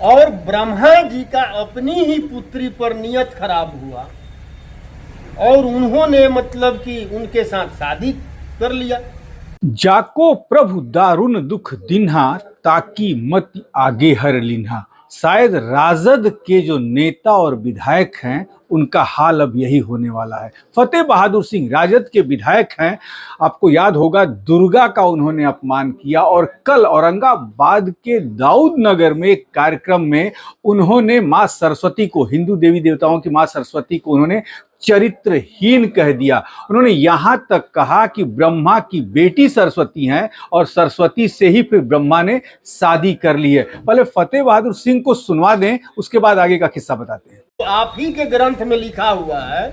और ब्रह्मा जी का अपनी ही पुत्री पर नियत खराब हुआ और उन्होंने मतलब कि उनके साथ शादी कर लिया। जाको प्रभु दारुण दुख दिन्हा, ताकि मत आगे हर लिन्हा। शायद राजद के जो नेता और विधायक हैं उनका हाल अब यही होने वाला है। फतेह बहादुर सिंह राजद के विधायक हैं। आपको याद होगा दुर्गा का उन्होंने अपमान किया और कल औरंगाबाद के दाऊद नगर में एक कार्यक्रम में उन्होंने मां सरस्वती को, हिंदू देवी देवताओं की मां सरस्वती को उन्होंने चरित्रहीन कह दिया। उन्होंने यहां तक कहा कि ब्रह्मा की बेटी सरस्वती हैं और सरस्वती से ही फिर ब्रह्मा ने शादी कर ली है। पहले फतेह बहादुर सिंह को सुनवा दें, उसके बाद आगे का किस्सा बताते हैं। तो आप ही के ग्रंथ में लिखा हुआ है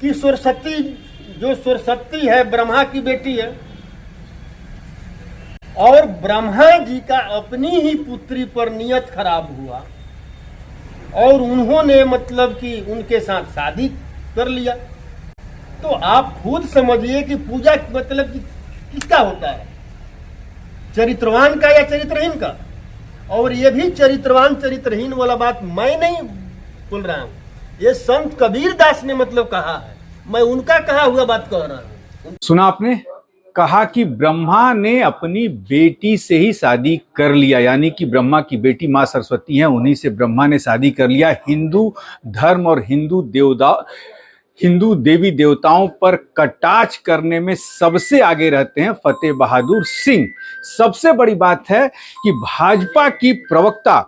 कि सरस्वती है ब्रह्मा की बेटी है और ब्रह्मा जी का अपनी ही पुत्री पर नियत खराब हुआ और उन्होंने मतलब कि उनके साथ शादी कर लिया। तो आप खुद समझिए कि पूजा मतलब कि किसका होता है, चरित्रवान का या चरित्रहीन का। और ये भी चरित्रवान चरित्रहीन वाला बात मैं नहीं बोल रहा हूं, ये संत कबीर दास ने मतलब कहा है, मैं उनका कहा हुआ बात कह रहा हूं। सुना आपने, कहा कि ब्रह्मा ने अपनी बेटी से ही शादी कर लिया, यानी कि ब्रह्मा की बेटी मां सरस्वती हैं, उन्हीं से ब्रह्मा ने शादी कर लिया। हिंदू धर्म और हिंदू देवी देवताओं पर कटाक्ष करने में सबसे आगे रहते हैं फतेह बहादुर सिंह। सबसे बड़ी बात है कि भाजपा की प्रवक्ता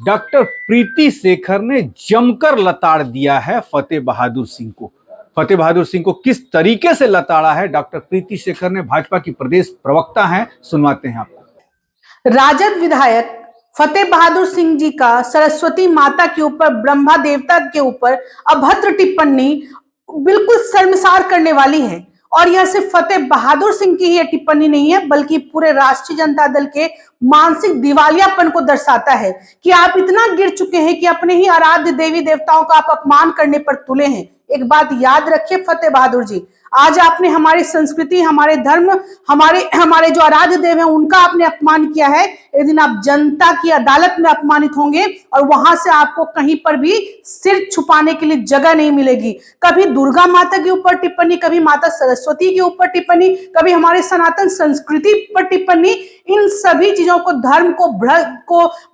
डॉक्टर प्रीति शेखर ने जमकर लताड़ दिया है फतेह बहादुर सिंह को। फतेह बहादुर सिंह को किस तरीके से लताड़ा है डॉक्टर प्रीति शेखर ने, भाजपा की प्रदेश प्रवक्ता हैं, सुनवाते हैं आपको। राजद विधायक फतेह बहादुर सिंह जी का सरस्वती माता के ऊपर, ब्रह्मा देवता के ऊपर अभद्र टिप्पणी बिल्कुल शर्मसार करने वाली है। और यह सिर्फ फतेह बहादुर सिंह की ही टिप्पणी नहीं है, बल्कि पूरे राष्ट्रीय जनता दल के मानसिक दिवालियापन को दर्शाता है कि आप इतना गिर चुके हैं कि अपने ही आराध्य देवी देवताओं का आप अपमान करने पर तुले हैं। एक बात याद रखिए फतेह बहादुर जी, आज आपने हमारी संस्कृति, हमारे धर्म, हमारे जो आराध्य देव हैं उनका आपने अपमान किया है। एक दिन आप जनता की अदालत में अपमानित होंगे और वहां से आपको कहीं पर भी सिर छुपाने के लिए जगह नहीं मिलेगी। कभी दुर्गा माता के ऊपर टिप्पणी, कभी माता सरस्वती के ऊपर टिप्पणी, कभी हमारे सनातन संस्कृति पर टिप्पणी, इन सभी चीजों को, धर्म को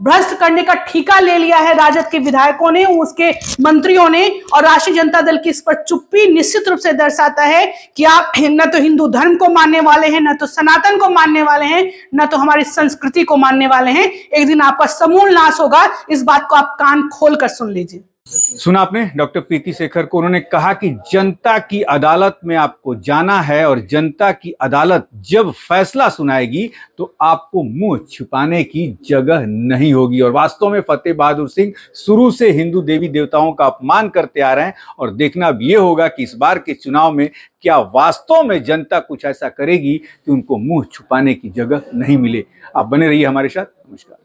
भ्रष्ट करने का ठेका ले लिया है राजद के विधायकों ने, उसके मंत्रियों ने। और राष्ट्रीय जनता दल की इस पर चुप्पी निश्चित रूप से दर्शाता है कि आप न तो हिंदू धर्म को मानने वाले हैं, न तो सनातन को मानने वाले हैं, न तो हमारी संस्कृति को मानने वाले हैं। एक दिन आपका समूल नाश होगा, इस बात को आप कान खोल कर सुन लीजिए। सुना आपने डॉक्टर प्रीति शेखर को, उन्होंने कहा कि जनता की अदालत में आपको जाना है और जनता की अदालत जब फैसला सुनाएगी तो आपको मुंह छुपाने की जगह नहीं होगी। और वास्तव में फतेह बहादुर सिंह शुरू से हिंदू देवी देवताओं का अपमान करते आ रहे हैं और देखना अब ये होगा कि इस बार के चुनाव में क्या वास्तव में जनता कुछ ऐसा करेगी कि उनको मुंह छुपाने की जगह नहीं मिले। आप बने रहिए हमारे साथ। नमस्कार।